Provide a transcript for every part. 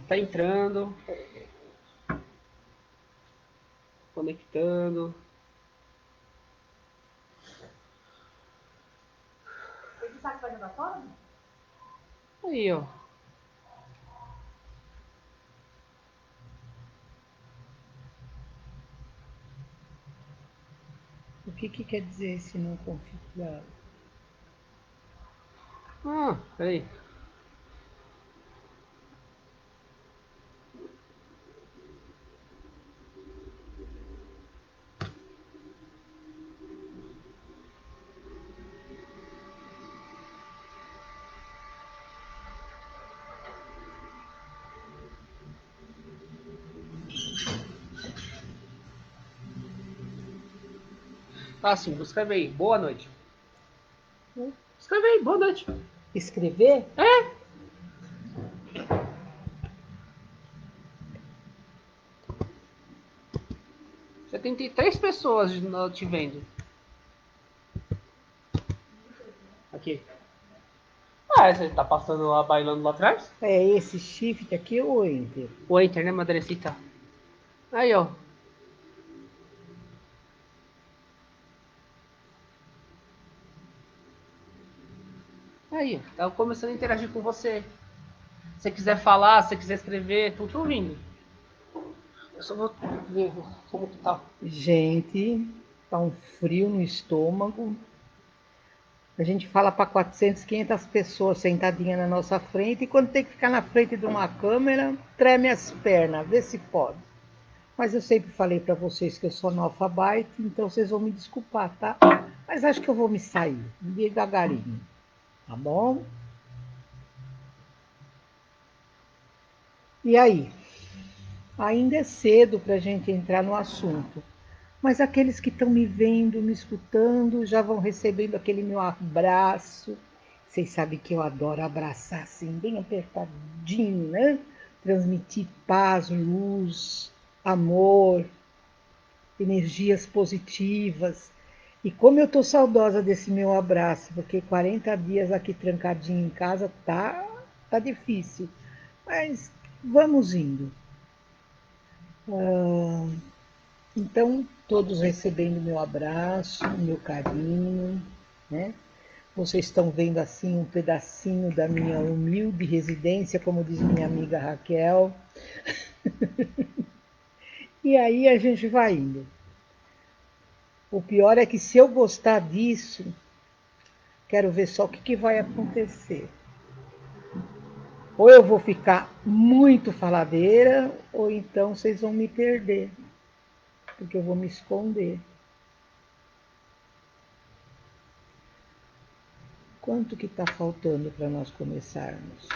Tá entrando. Conectando. Esse saco vai jogar fora? Aí, ó. O que quer dizer se não configurar? Ah, peraí. Ah, sim, escreve aí. Boa noite. Escreve aí, boa noite. Escrever? É? Já tem 3 pessoas te vendo. Aqui. Ah, você tá passando lá, bailando lá atrás? É esse shift aqui ou enter? O enter, né, madrecita? Aí, ó. Aí, tá começando a interagir com você. Se você quiser falar, se você quiser escrever, tô te ouvindo. Eu só vou ver como que tá. Gente, tá um frio no estômago. A gente fala para 400, 500 pessoas sentadinha na nossa frente e quando tem que ficar na frente de uma câmera, treme as pernas, vê se pode. Mas eu sempre falei para vocês que eu sou analfabeta, então vocês vão me desculpar, tá? Mas acho que eu vou me sair, devagarinho, tá bom? E aí? Ainda é cedo para a gente entrar no assunto, mas aqueles que estão me vendo, me escutando, já vão recebendo aquele meu abraço. Vocês sabem que eu adoro abraçar assim, bem apertadinho, né? Transmitir paz, luz, amor, energias positivas. E como eu tô saudosa desse meu abraço, porque 40 dias aqui trancadinho em casa tá difícil. Mas vamos indo. Então, todos recebendo meu abraço, meu carinho, né? Vocês estão vendo assim um pedacinho da minha humilde residência, como diz minha amiga Raquel. E aí a gente vai indo. O pior é que se eu gostar disso, quero ver só o que vai acontecer. Ou eu vou ficar muito faladeira, ou então vocês vão me perder, porque eu vou me esconder. Quanto que está faltando para nós começarmos?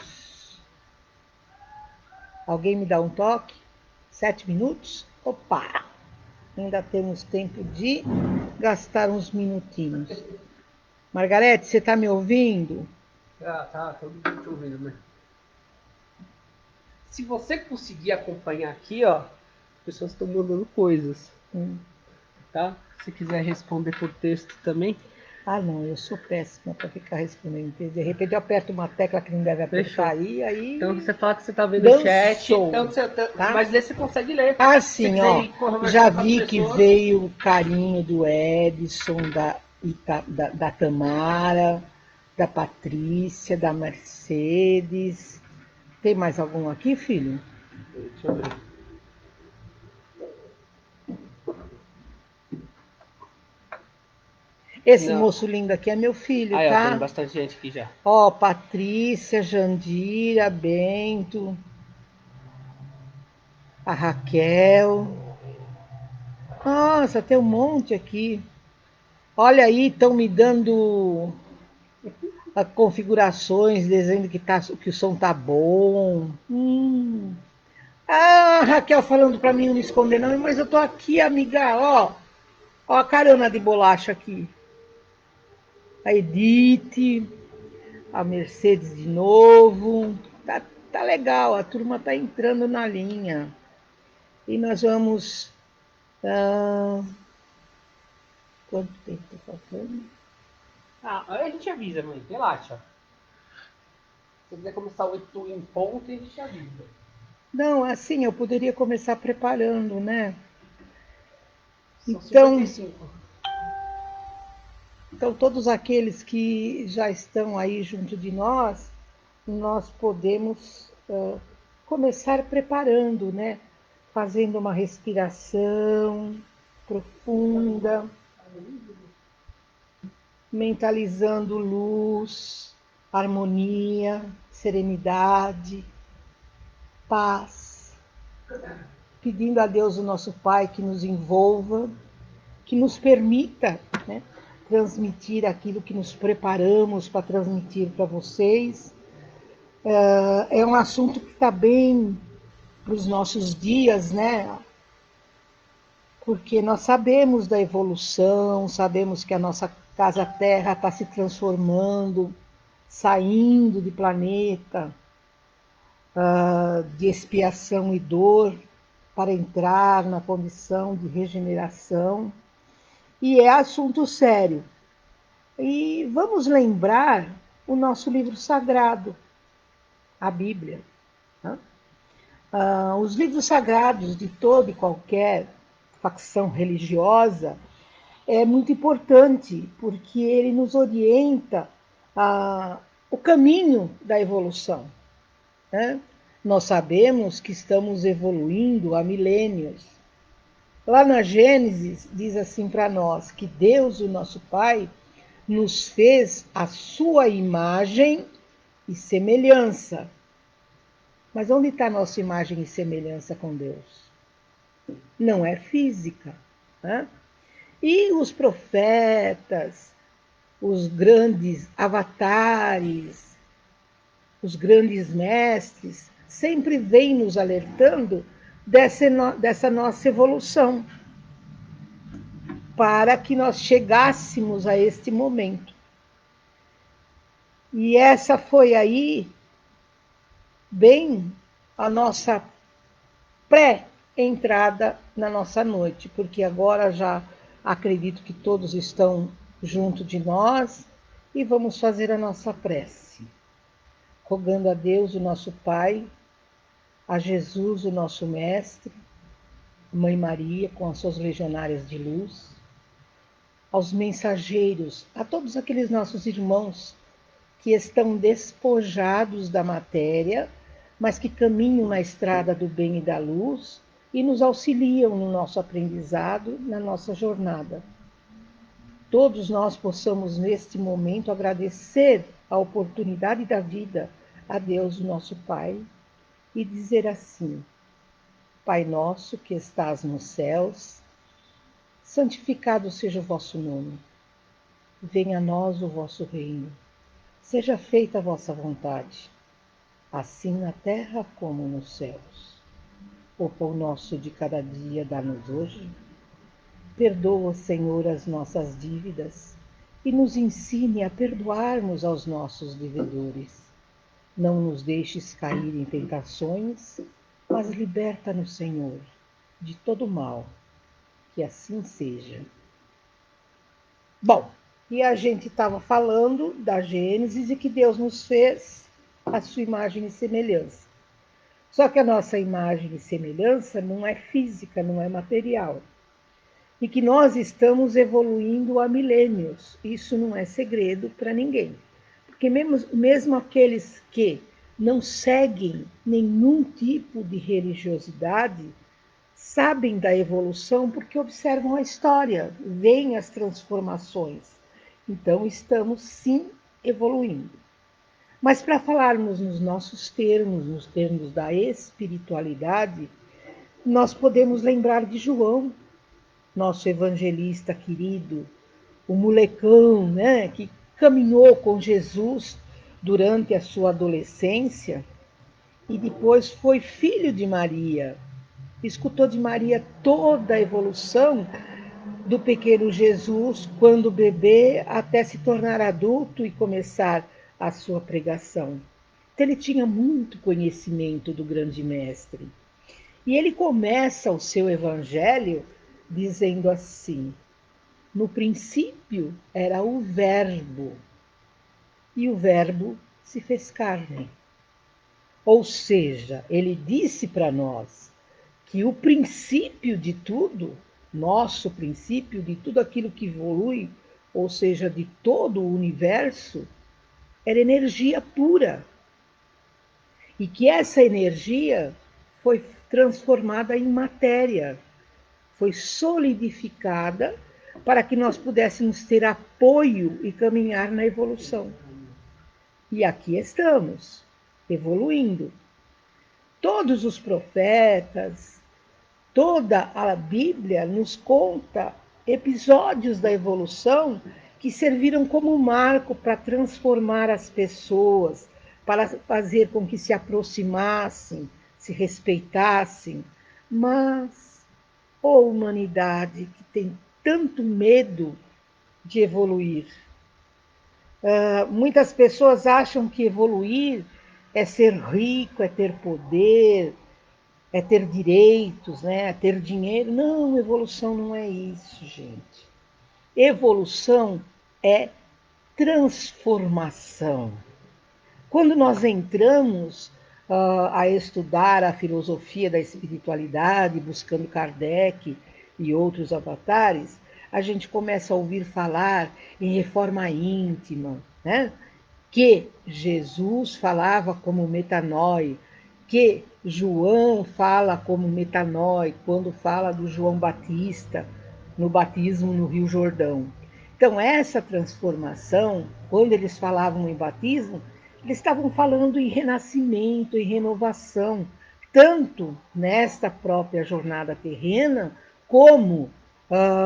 Alguém me dá um toque? 7 minutos? Opa! Ainda temos tempo de gastar uns minutinhos. Margarete, você está me ouvindo? Tá, todo mundo te ouvindo, né? Se você conseguir acompanhar aqui, ó, as pessoas estão mandando coisas, tá? Se quiser responder por texto também. Ah, não, eu sou péssima para ficar respondendo. De repente eu aperto uma tecla que não deve apertar Fechou. aí. Então você fala que você tá vendo o chat, Dançou, então tá? mas ler você consegue ler. Se você Assim, quiser ó, ir já conversando com as vi que pessoas. veio o carinho do Edson, da Tamara, da Patrícia, da Mercedes. Tem mais algum aqui, filho? Deixa eu ver. Esse Não. moço lindo aqui é meu filho, Aí, ó, tem tá? bastante gente aqui já. Ó, Patrícia, Jandira, Bento, a Raquel. Nossa, tem um monte aqui. Olha aí, estão me dando configurações, dizendo que o som tá bom. Ah, Raquel falando para mim não me esconder, não, mas eu tô aqui, amiga, ó. Ó a carona de bolacha aqui. A Edith, a Mercedes de novo. Tá legal, a turma tá entrando na linha. E nós vamos. Ah, quanto tempo tá faltando? Ah, aí a gente avisa, mãe. Relaxa. Se você quiser começar 8 em ponto, a gente avisa. Não, assim, eu poderia começar preparando, né? São Então, 55. então, todos aqueles que já estão aí junto de nós podemos começar preparando, né? Fazendo uma respiração profunda, mentalizando luz, harmonia, serenidade, paz, pedindo a Deus, o nosso Pai, que nos envolva, que nos permita, né, transmitir aquilo que nos preparamos para transmitir para vocês. É um assunto que está bem para os nossos dias, né? Porque nós sabemos da evolução, sabemos que a nossa casa Terra está se transformando, saindo de planeta, de expiação e dor, para entrar na condição de regeneração. E é assunto sério. E vamos lembrar o nosso livro sagrado, a Bíblia. Né? Os livros sagrados de toda e qualquer facção religiosa é muito importante, porque ele nos orienta o caminho da evolução. Né? Nós sabemos que estamos evoluindo há milênios. Lá na Gênesis diz assim para nós que Deus, o nosso Pai, nos fez a sua imagem e semelhança. Mas onde está a nossa imagem e semelhança com Deus? Não é física. Né? E os profetas, os grandes avatares, os grandes mestres, sempre vêm nos alertando dessa nossa evolução, para que nós chegássemos a este momento. E essa foi aí bem a nossa pré-entrada na nossa noite, porque agora já acredito que todos estão junto de nós e vamos fazer a nossa prece, rogando a Deus, o nosso Pai, a Jesus, o nosso Mestre, Mãe Maria, com as suas legionárias de luz, aos mensageiros, a todos aqueles nossos irmãos que estão despojados da matéria, mas que caminham na estrada do bem e da luz e nos auxiliam no nosso aprendizado, na nossa jornada. Todos nós possamos, neste momento, agradecer a oportunidade da vida a Deus, nosso Pai, e dizer assim: Pai nosso que estás nos céus, santificado seja o vosso nome. Venha a nós o vosso reino. Seja feita a vossa vontade, assim na terra como nos céus. O pão nosso de cada dia dá-nos hoje. Perdoa, Senhor, as nossas dívidas e nos ensine a perdoarmos aos nossos devedores. Não nos deixes cair em tentações, mas liberta-nos, Senhor, de todo mal. Que assim seja. Bom, e a gente estava falando da Gênesis e que Deus nos fez a sua imagem e semelhança. Só que a nossa imagem e semelhança não é física, não é material. E que nós estamos evoluindo há milênios. Isso não é segredo para ninguém. Porque mesmo aqueles que não seguem nenhum tipo de religiosidade sabem da evolução porque observam a história, veem as transformações. Então, estamos sim evoluindo. Mas para falarmos nos nossos termos, nos termos da espiritualidade, nós podemos lembrar de João, nosso evangelista querido, o molecão, né, que caminhou com Jesus durante a sua adolescência e depois foi filho de Maria. Escutou de Maria toda a evolução do pequeno Jesus, quando bebê, até se tornar adulto e começar a sua pregação. Então, ele tinha muito conhecimento do grande mestre. E ele começa o seu evangelho dizendo assim: no princípio era o Verbo, e o Verbo se fez carne. Ou seja, ele disse para nós que o princípio de tudo, nosso princípio de tudo aquilo que evolui, ou seja, de todo o universo, era energia pura. E que essa energia foi transformada em matéria, foi solidificada para que nós pudéssemos ter apoio e caminhar na evolução. E aqui estamos, evoluindo. Todos os profetas, toda a Bíblia nos conta episódios da evolução que serviram como marco para transformar as pessoas, para fazer com que se aproximassem, se respeitassem. Mas, ó humanidade que tem tanto medo de evoluir. Muitas pessoas acham que evoluir é ser rico, é ter poder, é ter direitos, né? É ter dinheiro. Não, evolução não é isso, gente. Evolução é transformação. Quando nós entramos a estudar a filosofia da espiritualidade, buscando Kardec e outros avatares, a gente começa a ouvir falar em reforma íntima, né? Que Jesus falava como metanói, que João fala como metanói, quando fala do João Batista, no batismo no Rio Jordão. Então, essa transformação, quando eles falavam em batismo, eles estavam falando em renascimento, em renovação, tanto nesta própria jornada terrena, como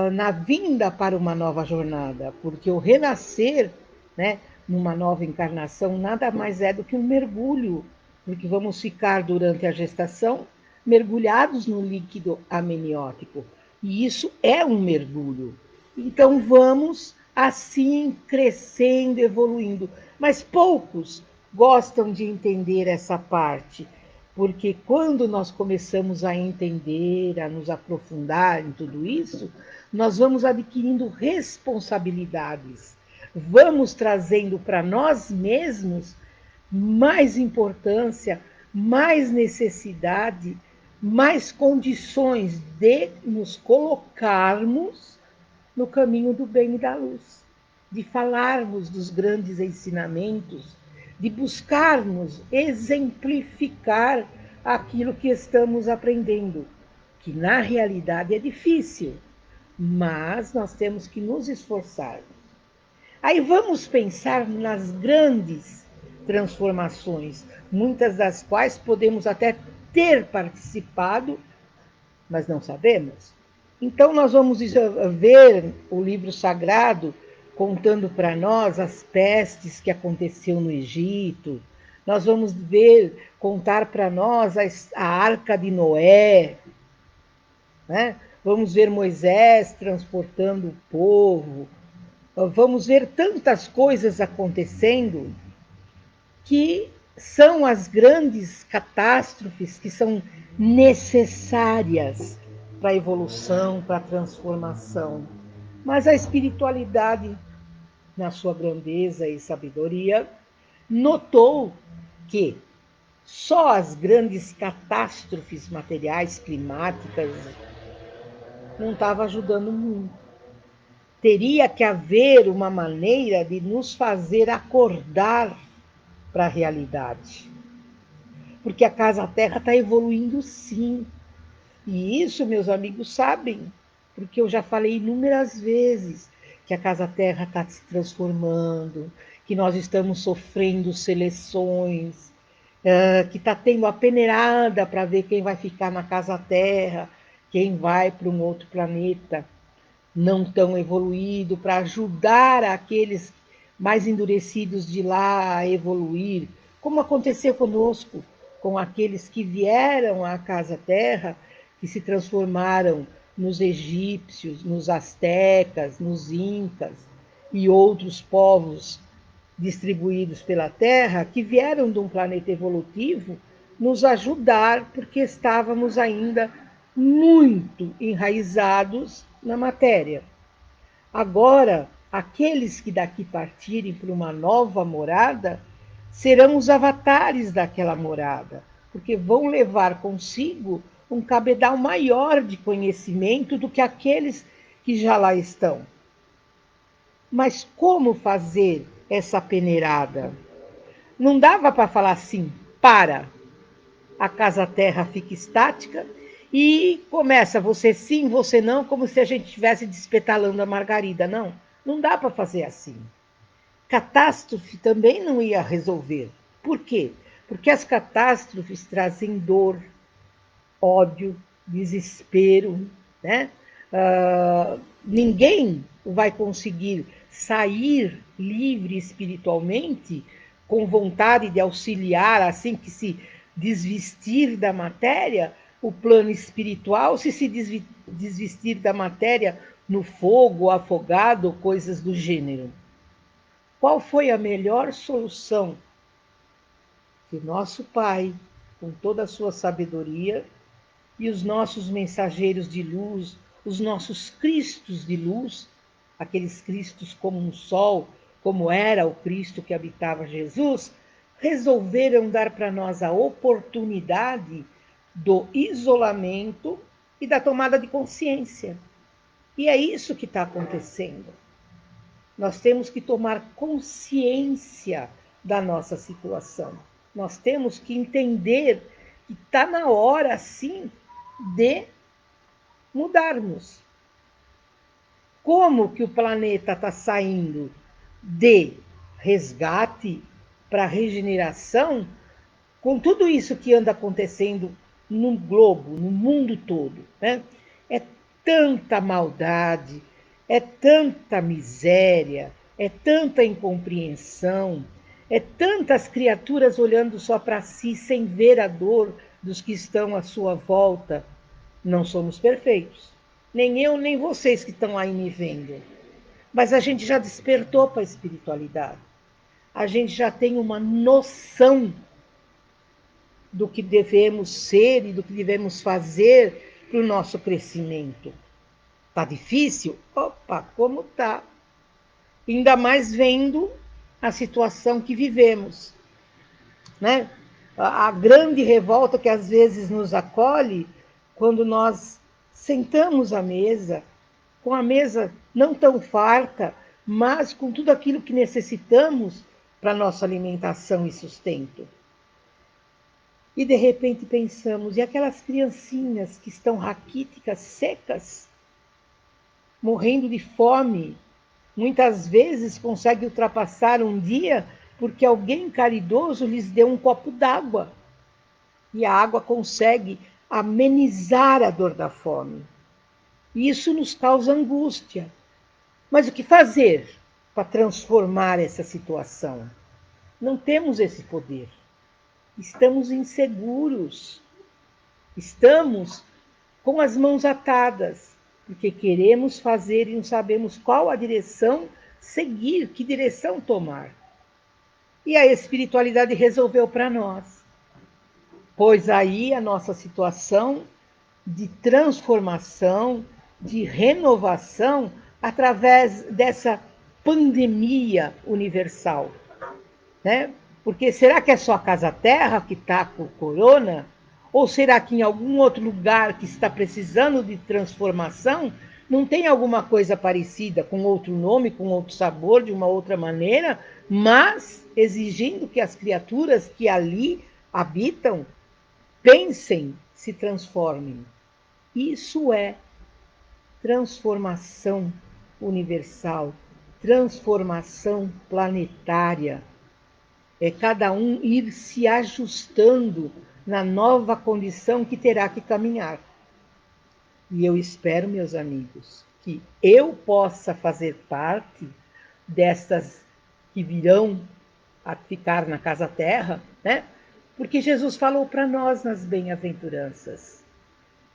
na vinda para uma nova jornada, porque o renascer, né, numa nova encarnação, nada mais é do que um mergulho, porque vamos ficar durante a gestação mergulhados no líquido amniótico. E isso é um mergulho. Então vamos assim crescendo, evoluindo. Mas poucos gostam de entender essa parte, porque quando nós começamos a entender, a nos aprofundar em tudo isso, nós vamos adquirindo responsabilidades, vamos trazendo para nós mesmos mais importância, mais necessidade, mais condições de nos colocarmos no caminho do bem e da luz, de falarmos dos grandes ensinamentos, de buscarmos exemplificar aquilo que estamos aprendendo, que na realidade é difícil, mas nós temos que nos esforçar. Aí vamos pensar nas grandes transformações, muitas das quais podemos até ter participado, mas não sabemos. Então nós vamos ver o livro sagrado contando para nós as pestes que aconteceu no Egito. Nós vamos ver, contar para nós a Arca de Noé, né? Vamos ver Moisés transportando o povo. Vamos ver tantas coisas acontecendo que são as grandes catástrofes que são necessárias para a evolução, para a transformação. Mas a espiritualidade, na sua grandeza e sabedoria, notou que só as grandes catástrofes materiais, climáticas, não estavam ajudando muito. Teria que haver uma maneira de nos fazer acordar para a realidade. Porque a Casa Terra está evoluindo sim. E isso, meus amigos, sabem, porque eu já falei inúmeras vezes que a Casa Terra está se transformando, que nós estamos sofrendo seleções, que está tendo a peneirada para ver quem vai ficar na Casa Terra, quem vai para um outro planeta não tão evoluído, para ajudar aqueles mais endurecidos de lá a evoluir, como aconteceu conosco, com aqueles que vieram à Casa Terra, que se transformaram nos egípcios, nos astecas, nos incas e outros povos distribuídos pela Terra, que vieram de um planeta evolutivo, nos ajudar, porque estávamos ainda muito enraizados na matéria. Agora, aqueles que daqui partirem para uma nova morada serão os avatares daquela morada, porque vão levar consigo um cabedal maior de conhecimento do que aqueles que já lá estão. Mas como fazer essa peneirada? Não dava para falar assim, para, a casa-terra fica estática e começa você sim, você não, como se a gente estivesse despetalando a margarida. Não, não dá para fazer assim. Catástrofe também não ia resolver. Por quê? Porque as catástrofes trazem dor, ódio, desespero, né? Ninguém vai conseguir sair livre espiritualmente com vontade de auxiliar, assim que se desvestir da matéria, o plano espiritual, se desvestir da matéria no fogo, afogado, coisas do gênero. Qual foi a melhor solução que nosso Pai, com toda a sua sabedoria, e os nossos mensageiros de luz, os nossos Cristos de luz, aqueles Cristos como um sol, como era o Cristo que habitava Jesus, resolveram dar para nós a oportunidade do isolamento e da tomada de consciência. E é isso que está acontecendo. Nós temos que tomar consciência da nossa situação. Nós temos que entender que está na hora, sim, de mudarmos. Como que o planeta está saindo de resgate para regeneração, com tudo isso que anda acontecendo no globo, no mundo todo, né? É tanta maldade, é tanta miséria, é tanta incompreensão, é tantas criaturas olhando só para si sem ver a dor dos que estão à sua volta. Não somos perfeitos, nem eu, nem vocês que estão aí me vendo. Mas a gente já despertou para a espiritualidade. A gente já tem uma noção do que devemos ser e do que devemos fazer para o nosso crescimento. Tá difícil? Opa, como tá? Ainda mais vendo a situação que vivemos, né? A grande revolta que às vezes nos acolhe quando nós sentamos à mesa, com a mesa não tão farta, mas com tudo aquilo que necessitamos para nossa alimentação e sustento. E de repente pensamos, e aquelas criancinhas que estão raquíticas, secas, morrendo de fome, muitas vezes conseguem ultrapassar um dia porque alguém caridoso lhes deu um copo d'água. E a água consegue amenizar a dor da fome. E isso nos causa angústia. Mas o que fazer para transformar essa situação? Não temos esse poder. Estamos inseguros. Estamos com as mãos atadas, porque queremos fazer e não sabemos qual a direção seguir, que direção tomar. E a espiritualidade resolveu para nós. Pois aí a nossa situação de transformação, de renovação, através dessa pandemia universal, né? Porque será que é só a casa-terra que está com corona? Ou será que em algum outro lugar que está precisando de transformação não tem alguma coisa parecida, com outro nome, com outro sabor, de uma outra maneira, mas exigindo que as criaturas que ali habitam pensem, se transformem? Isso é transformação universal, transformação planetária. É cada um ir se ajustando na nova condição que terá que caminhar. E eu espero, meus amigos, que eu possa fazer parte dessas que virão a ficar na casa terra, né? Porque Jesus falou para nós nas bem-aventuranças: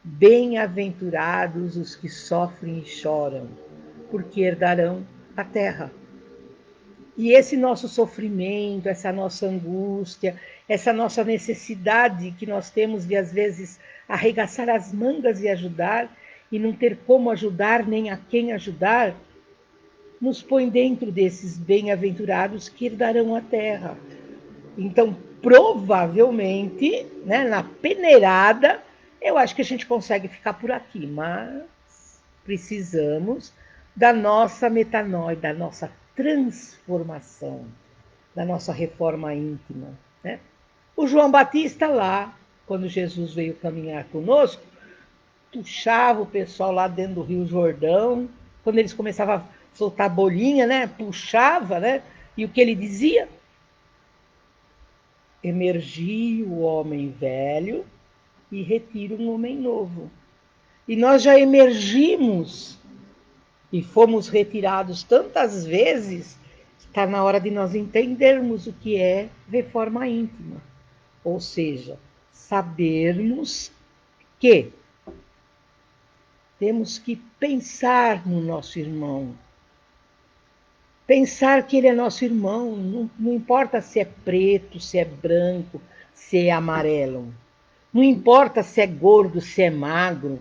bem-aventurados os que sofrem e choram, porque herdarão a terra. E esse nosso sofrimento, essa nossa angústia, essa nossa necessidade que nós temos de, às vezes, arregaçar as mangas e ajudar, e não ter como ajudar nem a quem ajudar, nos põe dentro desses bem-aventurados que herdarão a terra. Então, provavelmente, né, na peneirada, eu acho que a gente consegue ficar por aqui, mas precisamos da nossa metanoia, da nossa transformação, da nossa reforma íntima, né? O João Batista lá, quando Jesus veio caminhar conosco, puxava o pessoal lá dentro do Rio Jordão, quando eles começavam a soltar bolinha, né? Puxava, né? E o que ele dizia? Emergi o homem velho e retiro um homem novo. E nós já emergimos e fomos retirados tantas vezes que está na hora de nós entendermos o que é reforma íntima. Ou seja, sabermos que temos que pensar no nosso irmão. Pensar que ele é nosso irmão, não importa se é preto, se é branco, se é amarelo. Não importa se é gordo, se é magro,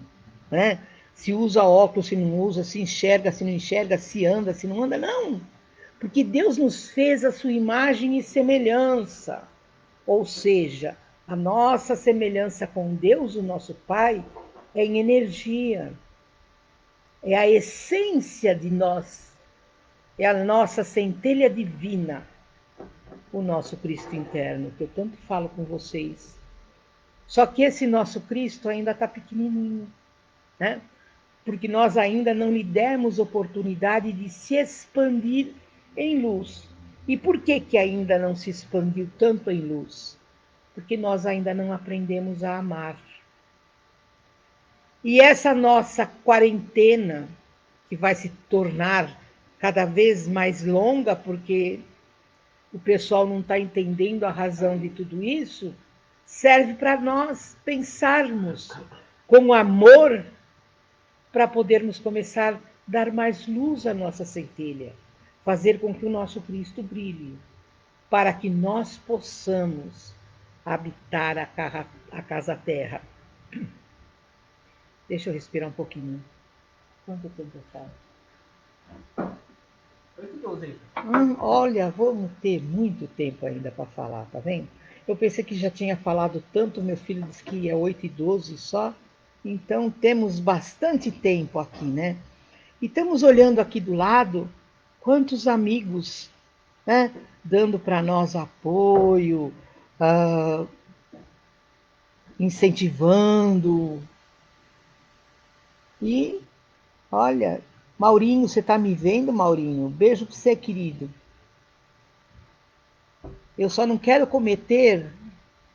né? Se usa óculos, se não usa, se enxerga, se não enxerga, se anda, se não anda, não. Porque Deus nos fez a sua imagem e semelhança. Ou seja, a nossa semelhança com Deus, o nosso Pai, é em energia. É a essência de nós. É a nossa centelha divina. O nosso Cristo interno, que eu tanto falo com vocês. Só que esse nosso Cristo ainda está pequenininho, né? Porque nós ainda não lhe demos oportunidade de se expandir em luz. E por que ainda não se expandiu tanto em luz? Porque nós ainda não aprendemos a amar. E essa nossa quarentena, que vai se tornar cada vez mais longa, porque o pessoal não está entendendo a razão de tudo isso, serve para nós pensarmos com amor para podermos começar a dar mais luz à nossa centelha, fazer com que o nosso Cristo brilhe, para que nós possamos habitar a casa terra. Deixa eu respirar um pouquinho. Quanto tempo eu falo? 8h12 aí. Olha, vamos ter muito tempo ainda para falar, tá vendo? Eu pensei que já tinha falado tanto, meu filho disse que é 8h12 só. Então temos bastante tempo aqui, né? E estamos olhando aqui do lado quantos amigos, né, dando para nós apoio, incentivando. E olha, Maurinho, você está me vendo, Maurinho? Beijo para você, querido. Eu só não quero cometer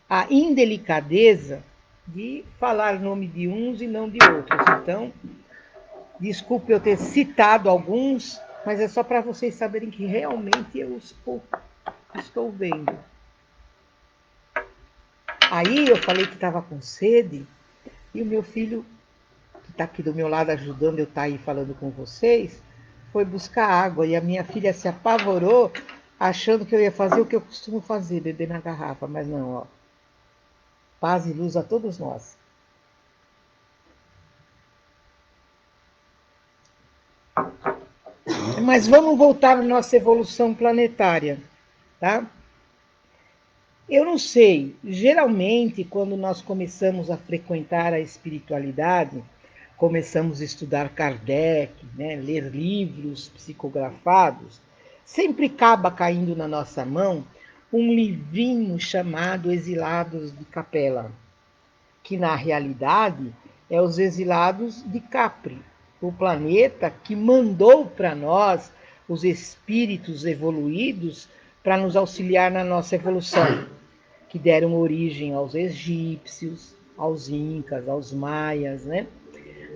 a indelicadeza de falar nome de uns e não de outros. Então, desculpe eu ter citado alguns, mas é só para vocês saberem que realmente eu estou vendo. Aí eu falei que estava com sede e o meu filho, que está aqui do meu lado ajudando eu estar aí falando com vocês, foi buscar água e a minha filha se apavorou achando que eu ia fazer o que eu costumo fazer, beber na garrafa, mas não, ó. Paz e luz a todos nós. Mas vamos voltar à nossa evolução planetária, tá? Eu não sei, geralmente quando nós começamos a frequentar a espiritualidade, começamos a estudar Kardec, né, ler livros psicografados, sempre acaba caindo na nossa mão um livrinho chamado Exilados de Capela, que na realidade é os exilados de Capri, o planeta que mandou para nós os espíritos evoluídos para nos auxiliar na nossa evolução, que deram origem aos egípcios, aos incas, aos maias, né?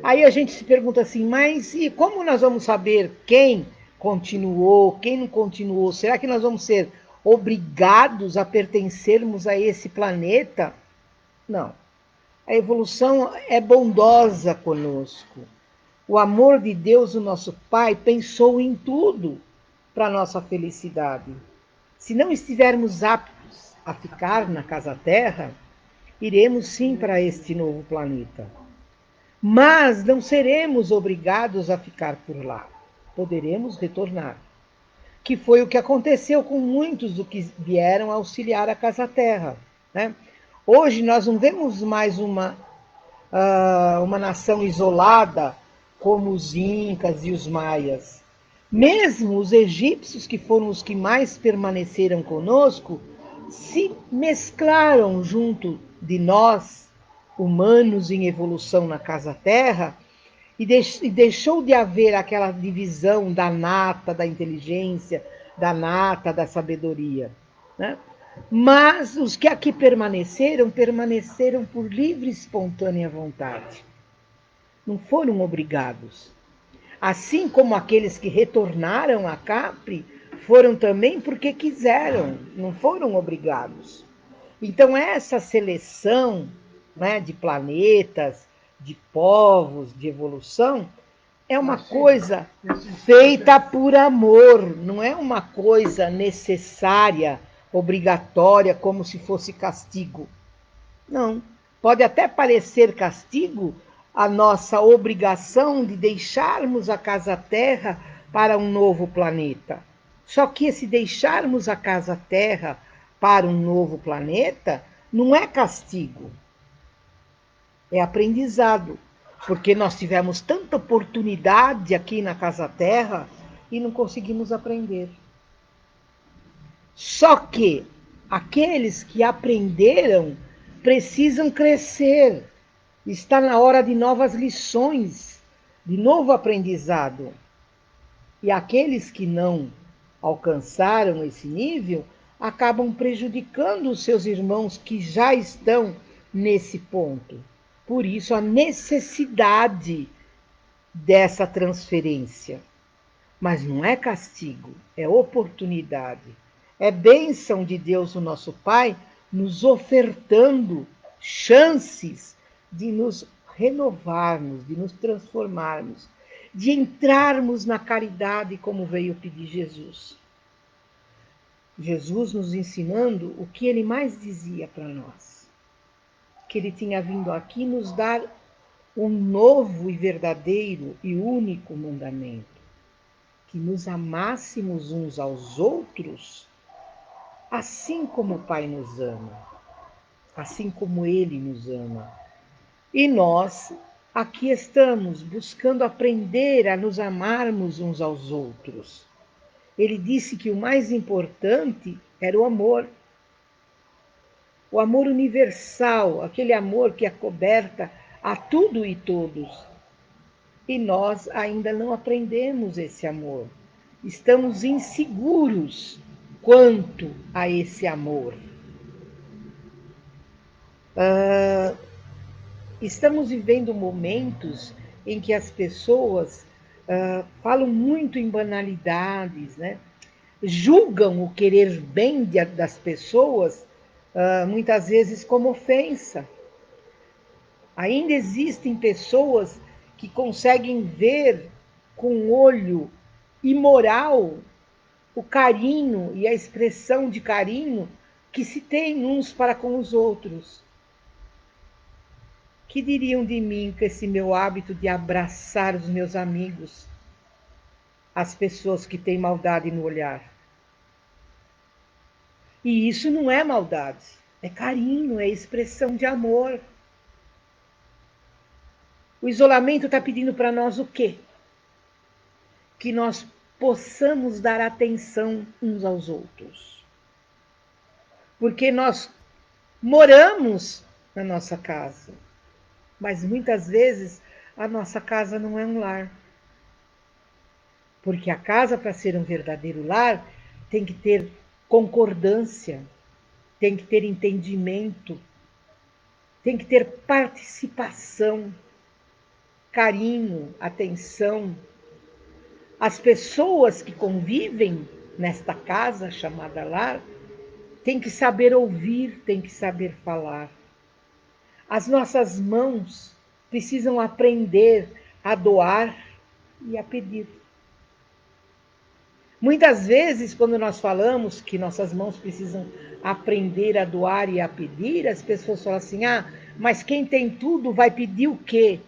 Aí a gente se pergunta assim, mas e como nós vamos saber quem continuou, quem não continuou? Será que nós vamos ser obrigados a pertencermos a esse planeta? Não. A evolução é bondosa conosco. O amor de Deus, o nosso Pai, pensou em tudo para a nossa felicidade. Se não estivermos aptos a ficar na casa Terra, iremos sim para este novo planeta. Mas não seremos obrigados a ficar por lá. Poderemos retornar. que foi o que aconteceu com muitos do que vieram auxiliar a Casa Terra, né? Hoje nós não vemos mais uma nação isolada como os incas e os maias. Mesmo os egípcios, que foram os que mais permaneceram conosco, se mesclaram junto de nós, humanos em evolução na Casa Terra, e deixou de haver aquela divisão da nata da inteligência, da nata da sabedoria, né? Mas os que aqui permaneceram, permaneceram por livre e espontânea vontade. Não foram obrigados. Assim como aqueles que retornaram a Capri foram também porque quiseram, não foram obrigados. Então, essa seleção, né, de planetas, de povos, de evolução, é uma coisa feita por amor, não é uma coisa necessária, obrigatória, como se fosse castigo. Não. Pode até parecer castigo a nossa obrigação de deixarmos a Casa Terra para um novo planeta. Só que esse deixarmos a Casa Terra para um novo planeta não é castigo, é aprendizado. Porque nós tivemos tanta oportunidade aqui na Casa Terra e não conseguimos aprender. Só que aqueles que aprenderam precisam crescer. Está na hora de novas lições, de novo aprendizado. E aqueles que não alcançaram esse nível acabam prejudicando os seus irmãos que já estão nesse ponto. Por isso, a necessidade dessa transferência. Mas não é castigo, é oportunidade. É bênção de Deus, o nosso Pai, nos ofertando chances de nos renovarmos, de nos transformarmos, de entrarmos na caridade como veio pedir Jesus. Jesus nos ensinando o que ele mais dizia para nós. Que ele tinha vindo aqui nos dar um novo e verdadeiro e único mandamento. Que nos amássemos uns aos outros, assim como o Pai nos ama, assim como Ele nos ama. E nós aqui estamos buscando aprender a nos amarmos uns aos outros. Ele disse que o mais importante era o amor universal, aquele amor que acoberta a tudo e todos. E nós ainda não aprendemos esse amor. Estamos inseguros quanto a esse amor. Estamos vivendo momentos em que as pessoas falam muito em banalidades, né? Julgam o querer bem das pessoas muitas vezes como ofensa. Ainda existem pessoas que conseguem ver com um olho imoral o carinho e a expressão de carinho que se tem uns para com os outros. Que diriam de mim com esse meu hábito de abraçar os meus amigos, as pessoas que têm maldade no olhar? E isso não é maldade, é carinho, é expressão de amor. O isolamento está pedindo para nós o quê? Que nós possamos dar atenção uns aos outros. Porque nós moramos na nossa casa, mas muitas vezes a nossa casa não é um lar. Porque a casa, para ser um verdadeiro lar, tem que ter concordância, tem que ter entendimento, tem que ter participação, carinho, atenção. As pessoas que convivem nesta casa chamada lar têm que saber ouvir, têm que saber falar. As nossas mãos precisam aprender a doar e a pedir. Muitas vezes, quando nós falamos que nossas mãos precisam aprender a doar e a pedir, as pessoas falam assim: mas quem tem tudo vai pedir o quê?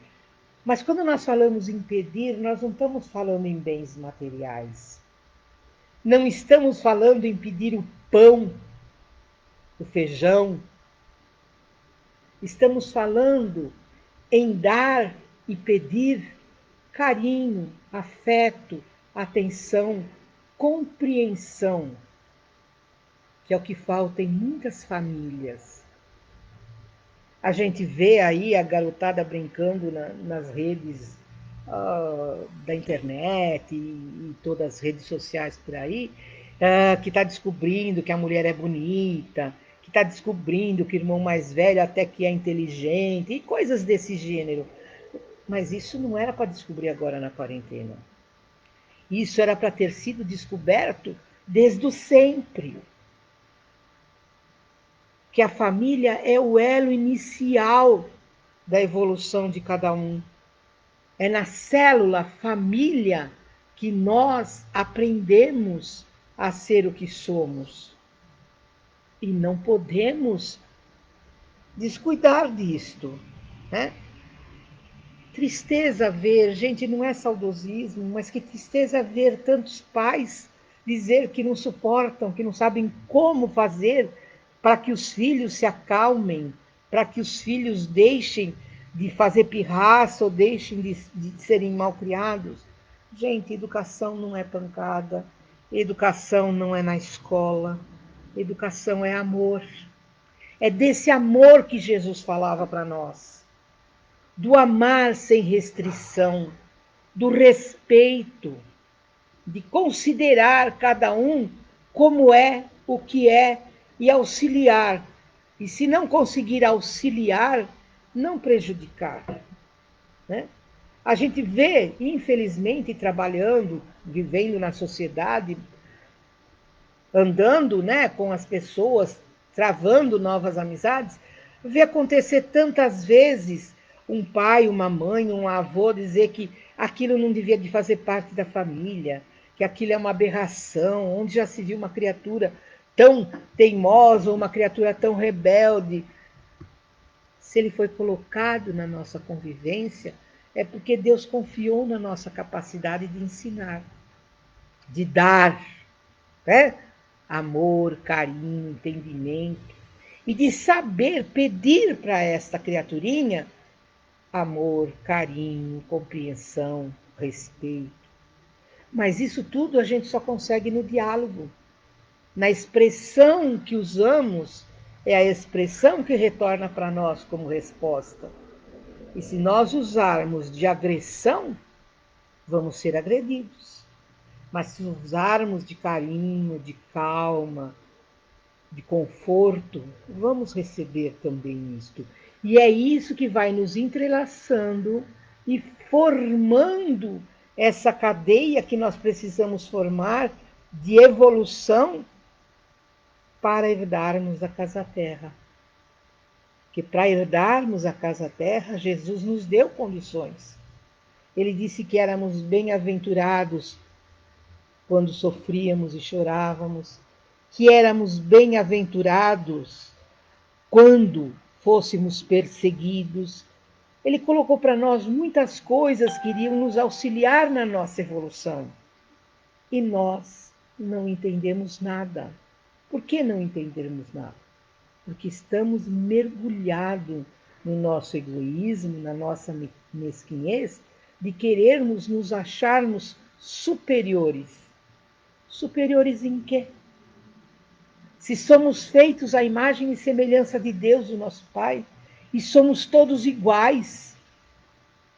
Mas quando nós falamos em pedir, nós não estamos falando em bens materiais. Não estamos falando em pedir o pão, o feijão. Estamos falando em dar e pedir carinho, afeto, atenção, compreensão, que é o que falta em muitas famílias. A gente vê aí a garotada brincando nas redes da internet e todas as redes sociais por aí, que está descobrindo que a mulher é bonita, que está descobrindo que o irmão mais velho até que é inteligente, e coisas desse gênero. Mas isso não era para descobrir agora na quarentena. Isso era para ter sido descoberto desde o sempre. Que a família é o elo inicial da evolução de cada um. É na célula família que nós aprendemos a ser o que somos. E não podemos descuidar disto, né? Tristeza ver, gente, não é saudosismo, mas que tristeza ver tantos pais dizer que não suportam, que não sabem como fazer para que os filhos se acalmem, para que os filhos deixem de fazer pirraça ou deixem de serem mal criados. Gente, educação não é pancada, educação não é na escola, educação é amor. É desse amor que Jesus falava para nós. Do amar sem restrição, do respeito, de considerar cada um como é, o que é e auxiliar. E se não conseguir auxiliar, não prejudicar. Né? A gente vê, infelizmente, trabalhando, vivendo na sociedade, andando, né, com as pessoas, travando novas amizades, vê acontecer tantas vezes um pai, uma mãe, um avô dizer que aquilo não devia de fazer parte da família, que aquilo é uma aberração, onde já se viu uma criatura tão teimosa, uma criatura tão rebelde. Se ele foi colocado na nossa convivência, é porque Deus confiou na nossa capacidade de ensinar, de dar, né? Amor, carinho, entendimento, e de saber pedir para esta criaturinha amor, carinho, compreensão, respeito. Mas isso tudo a gente só consegue no diálogo. Na expressão que usamos, é a expressão que retorna para nós como resposta. E se nós usarmos de agressão, vamos ser agredidos. Mas se usarmos de carinho, de calma, de conforto, vamos receber também isto. E é isso que vai nos entrelaçando e formando essa cadeia que nós precisamos formar de evolução para herdarmos a casa terra. Que para herdarmos a casa terra, Jesus nos deu condições. Ele disse que éramos bem-aventurados quando sofríamos e chorávamos, que éramos bem-aventurados quando fôssemos perseguidos. Ele colocou para nós muitas coisas que iriam nos auxiliar na nossa evolução. E nós não entendemos nada. Por que não entendermos nada? Porque estamos mergulhados no nosso egoísmo, na nossa mesquinhez, de querermos nos acharmos superiores. Superiores em quê? Se somos feitos à imagem e semelhança de Deus, o nosso Pai, e somos todos iguais,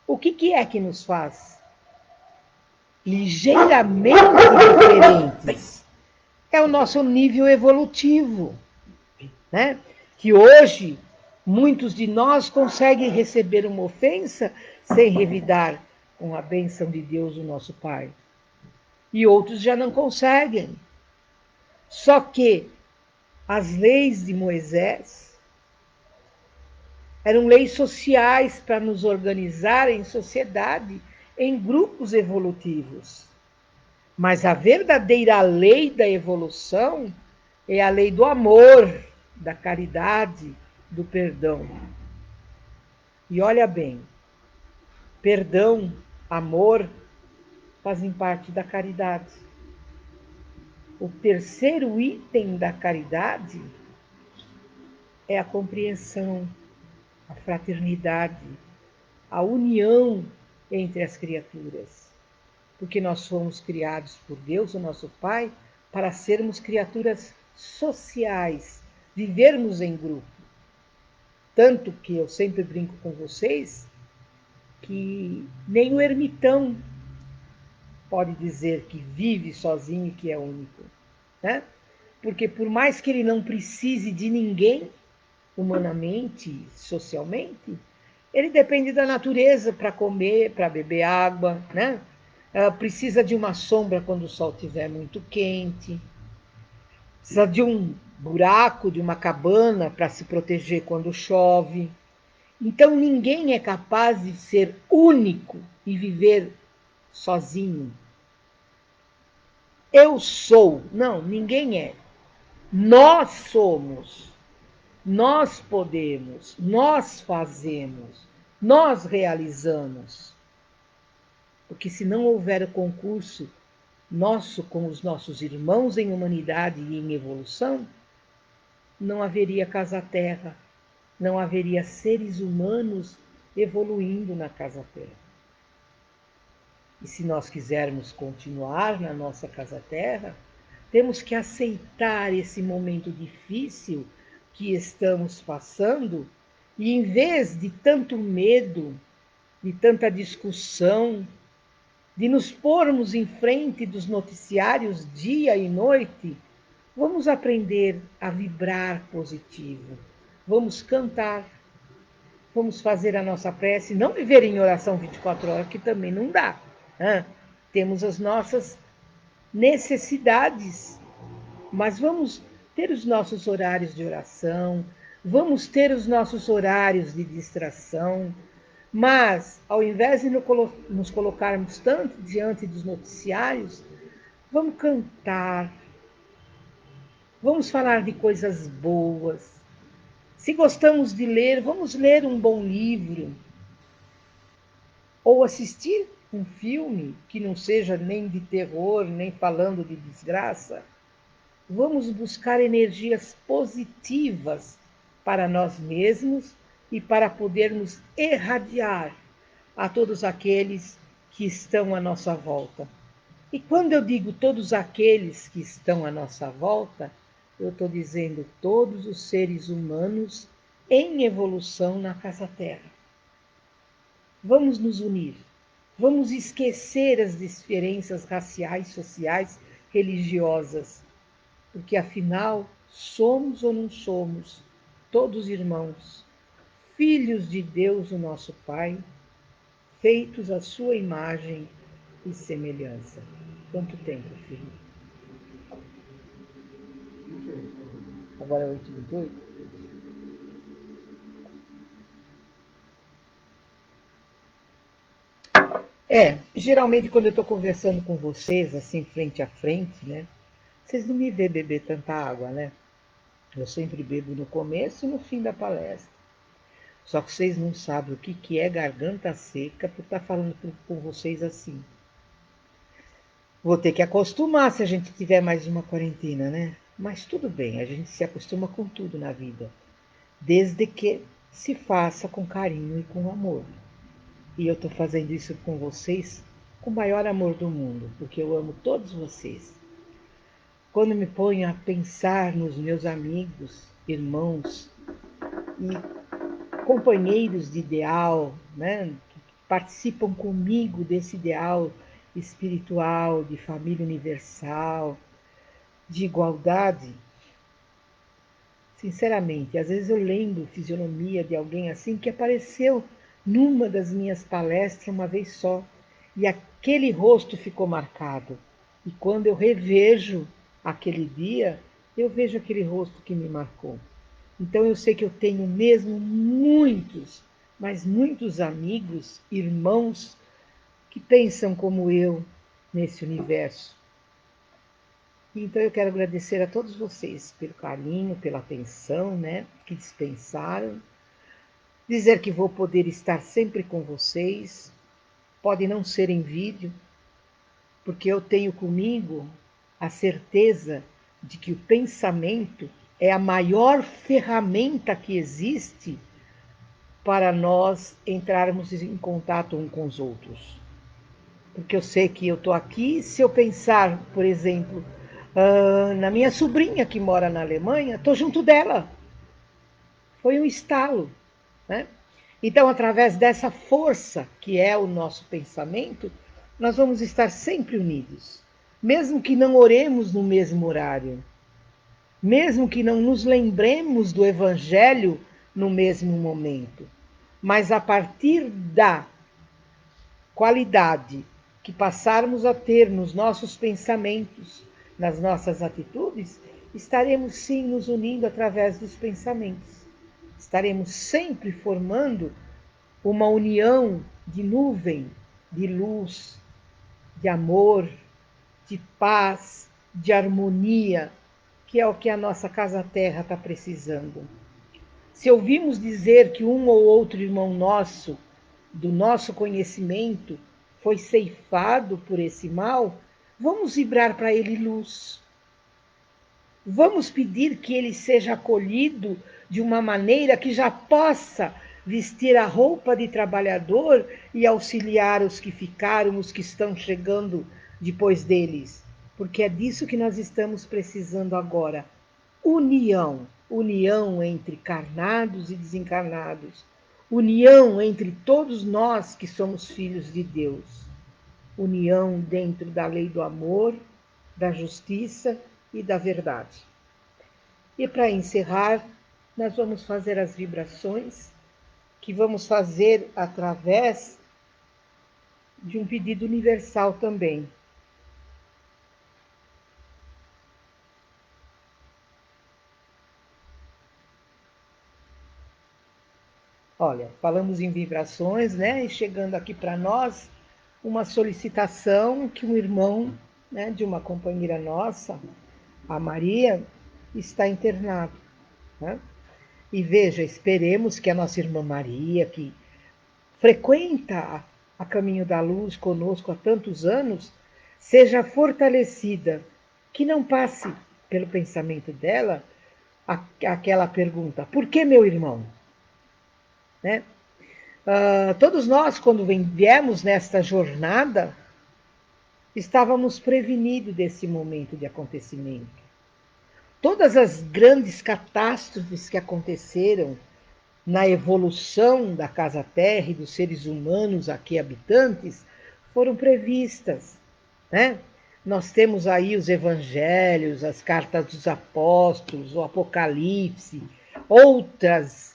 o que é que nos faz ligeiramente diferentes? É o nosso nível evolutivo, né? Que hoje muitos de nós conseguem receber uma ofensa sem revidar com a bênção de Deus, o nosso Pai. E outros já não conseguem. Só que as leis de Moisés eram leis sociais para nos organizar em sociedade, em grupos evolutivos. Mas a verdadeira lei da evolução é a lei do amor, da caridade, do perdão. E olha bem, perdão, amor, fazem parte da caridade. o terceiro item da caridade é a compreensão, a fraternidade, a união entre as criaturas. Porque nós fomos criados por Deus, o nosso Pai, para sermos criaturas sociais, vivermos em grupo. Tanto que eu sempre brinco com vocês que nem o ermitão pode dizer que vive sozinho e que é único, né? Porque por mais que ele não precise de ninguém, humanamente, socialmente, ele depende da natureza para comer, para beber água, né? Precisa de uma sombra quando o sol estiver muito quente, precisa de um buraco, de uma cabana para se proteger quando chove. Então ninguém é capaz de ser único e viver sozinho. Eu sou. Não, ninguém é. Nós somos. Nós podemos. Nós fazemos. Nós realizamos. Porque se não houver concurso nosso com os nossos irmãos em humanidade e em evolução, não haveria casa-terra, não haveria seres humanos evoluindo na casa-terra. E se nós quisermos continuar na nossa casa-terra, temos que aceitar esse momento difícil que estamos passando e, em vez de tanto medo, de tanta discussão, de nos pormos em frente dos noticiários dia e noite, vamos aprender a vibrar positivo. Vamos cantar, vamos fazer a nossa prece, não viver em oração 24 horas, que também não dá. Né? Temos as nossas necessidades, mas vamos ter os nossos horários de oração, vamos ter os nossos horários de distração, mas ao invés de nos colocarmos tanto diante dos noticiários, vamos cantar, vamos falar de coisas boas. Se gostamos de ler, vamos ler um bom livro ou assistir um filme que não seja nem de terror, nem falando de desgraça. Vamos buscar energias positivas para nós mesmos e para podermos irradiar a todos aqueles que estão à nossa volta. E quando eu digo todos aqueles que estão à nossa volta, eu estou dizendo todos os seres humanos em evolução na Casa-Terra. Vamos nos unir, vamos esquecer as diferenças raciais, sociais, religiosas, porque afinal somos ou não somos todos irmãos, filhos de Deus, o nosso Pai, feitos à sua imagem e semelhança. Quanto tempo, filho? Agora é 8h28? Geralmente quando eu estou conversando com vocês, assim, frente a frente, né? Vocês não me vê beber tanta água, né? Eu sempre bebo no começo e no fim da palestra. Só que vocês não sabem o que é garganta seca por estar falando com vocês assim. Vou ter que acostumar se a gente tiver mais uma quarentena, né? Mas tudo bem, a gente se acostuma com tudo na vida, desde que se faça com carinho e com amor. E eu estou fazendo isso com vocês com o maior amor do mundo, porque eu amo todos vocês. Quando me ponho a pensar nos meus amigos, irmãos e companheiros de ideal, né, que participam comigo desse ideal espiritual, de família universal, de igualdade, sinceramente, às vezes eu lembro fisionomia de alguém assim que apareceu numa das minhas palestras uma vez só, e aquele rosto ficou marcado. E quando eu revejo aquele dia, eu vejo aquele rosto que me marcou. Então eu sei que eu tenho mesmo muitos, mas muitos amigos, irmãos, que pensam como eu nesse universo. Então eu quero agradecer a todos vocês pelo carinho, pela atenção, né, que dispensaram. Dizer que vou poder estar sempre com vocês. Pode não ser em vídeo, porque eu tenho comigo a certeza de que o pensamento é a maior ferramenta que existe para nós entrarmos em contato uns com os outros. Porque eu sei que eu estou aqui, se eu pensar, por exemplo, na minha sobrinha que mora na Alemanha, estou junto dela. Foi um estalo, né? Então, através dessa força que é o nosso pensamento, nós vamos estar sempre unidos. Mesmo que não oremos no mesmo horário, mesmo que não nos lembremos do Evangelho no mesmo momento, mas a partir da qualidade que passarmos a ter nos nossos pensamentos, nas nossas atitudes, estaremos sim nos unindo através dos pensamentos. Estaremos sempre formando uma união de nuvem, de luz, de amor, de paz, de harmonia, que é o que a nossa casa terra está precisando. Se ouvimos dizer que um ou outro irmão nosso, do nosso conhecimento, foi ceifado por esse mal, vamos vibrar para ele luz. Vamos pedir que ele seja acolhido de uma maneira que já possa vestir a roupa de trabalhador e auxiliar os que ficaram, os que estão chegando depois deles. Porque é disso que nós estamos precisando agora. União. União entre carnados e desencarnados. União entre todos nós que somos filhos de Deus. União dentro da lei do amor, da justiça e da verdade. E para encerrar, nós vamos fazer as vibrações, que vamos fazer através de um pedido universal também. Olha, falamos em vibrações, né? E chegando aqui para nós, uma solicitação que um irmão, né, de uma companheira nossa, a Maria, está internado, né? E veja, esperemos que a nossa irmã Maria, que frequenta a Caminho da Luz conosco há tantos anos, seja fortalecida, que não passe pelo pensamento dela aquela pergunta: por que meu irmão? Né? Todos nós, quando viemos nesta jornada, estávamos prevenidos desse momento de acontecimento. Todas as grandes catástrofes que aconteceram na evolução da Casa Terra e dos seres humanos aqui habitantes foram previstas, né? Nós temos aí os evangelhos, as cartas dos apóstolos, o Apocalipse, outras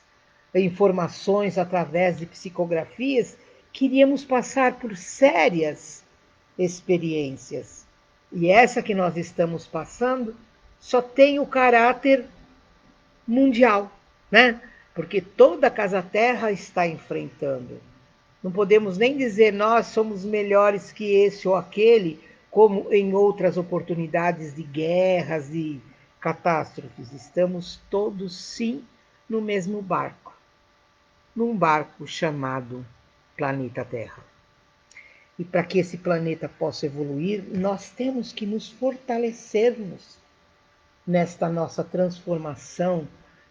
informações através de psicografias que iríamos passar por sérias experiências. E essa que nós estamos passando só tem o caráter mundial, né? Porque toda a Casa Terra está enfrentando. Não podemos nem dizer nós somos melhores que esse ou aquele, como em outras oportunidades de guerras e catástrofes. Estamos todos, sim, no mesmo barco. Num barco chamado planeta Terra. E para que esse planeta possa evoluir, nós temos que nos fortalecermos nesta nossa transformação,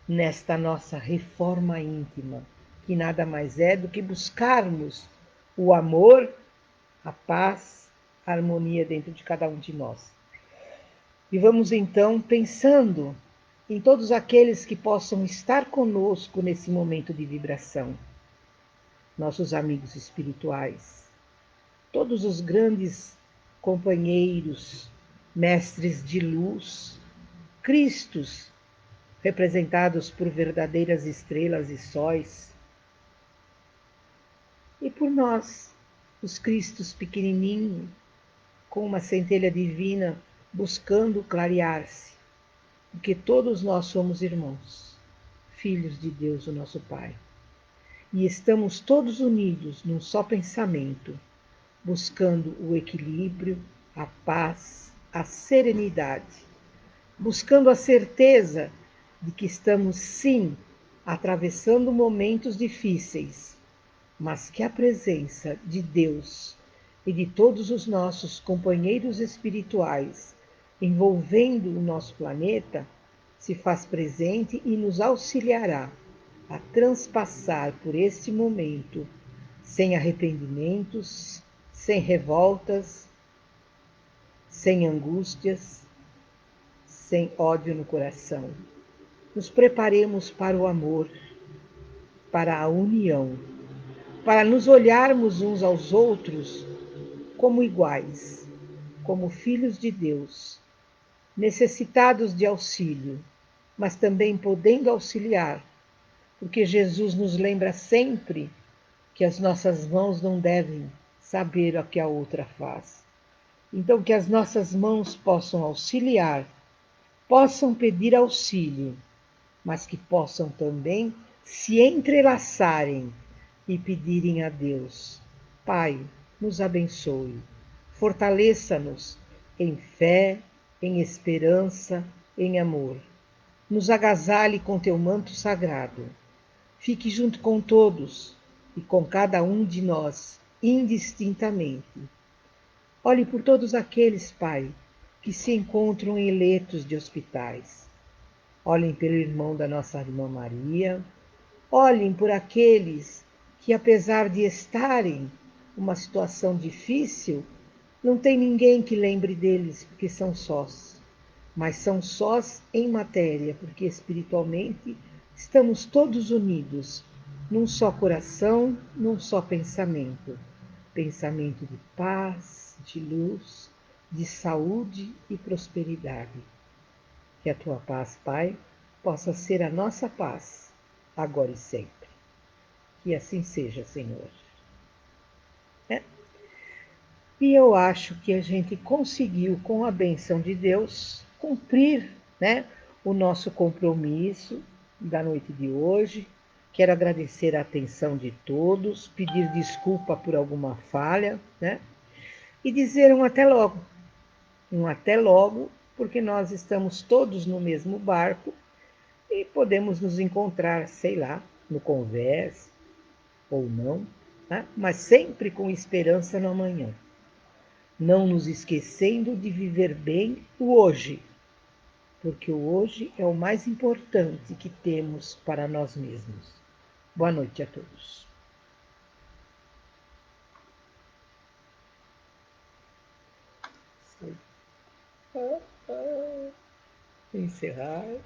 nesta nossa reforma íntima, que nada mais é do que buscarmos o amor, a paz, a harmonia dentro de cada um de nós. E vamos então pensando em todos aqueles que possam estar conosco nesse momento de vibração, nossos amigos espirituais, todos os grandes companheiros, mestres de luz, Cristos, representados por verdadeiras estrelas e sóis, e por nós, os Cristos pequenininhos, com uma centelha divina, buscando clarear-se, porque todos nós somos irmãos, filhos de Deus, o nosso Pai, e estamos todos unidos num só pensamento, buscando o equilíbrio, a paz, a serenidade, buscando a certeza de que estamos, sim, atravessando momentos difíceis, mas que a presença de Deus e de todos os nossos companheiros espirituais envolvendo o nosso planeta, se faz presente e nos auxiliará a transpassar por este momento sem arrependimentos, sem revoltas, sem angústias, sem ódio no coração. Nos preparemos para o amor, para a união, para nos olharmos uns aos outros como iguais, como filhos de Deus, necessitados de auxílio, mas também podendo auxiliar, porque Jesus nos lembra sempre que as nossas mãos não devem saber o que a outra faz. Então, que as nossas mãos possam auxiliar, possam pedir auxílio, mas que possam também se entrelaçarem e pedirem a Deus: Pai, nos abençoe, fortaleça-nos em fé, em esperança, em amor. Nos agasalhe com teu manto sagrado. Fique junto com todos e com cada um de nós, indistintamente. Olhe por todos aqueles, Pai, que se encontram em leitos de hospitais. Olhem pelo irmão da nossa irmã Maria. Olhem por aqueles que, apesar de estarem numa situação difícil, não tem ninguém que lembre deles, porque são sós. Mas são sós em matéria, porque espiritualmente estamos todos unidos, num só coração, num só pensamento. Pensamento de paz, de luz, de saúde e prosperidade. Que a tua paz, Pai, possa ser a nossa paz, agora e sempre. Que assim seja, Senhor. E eu acho que a gente conseguiu, com a benção de Deus, cumprir, né, o nosso compromisso da noite de hoje. Quero agradecer a atenção de todos, pedir desculpa por alguma falha, né, e dizer um até logo. Um até logo, porque nós estamos todos no mesmo barco e podemos nos encontrar, sei lá, no Converse ou não, né, mas sempre com esperança no amanhã. Não nos esquecendo de viver bem o hoje, porque o hoje é o mais importante que temos para nós mesmos. Boa noite a todos. Encerrar.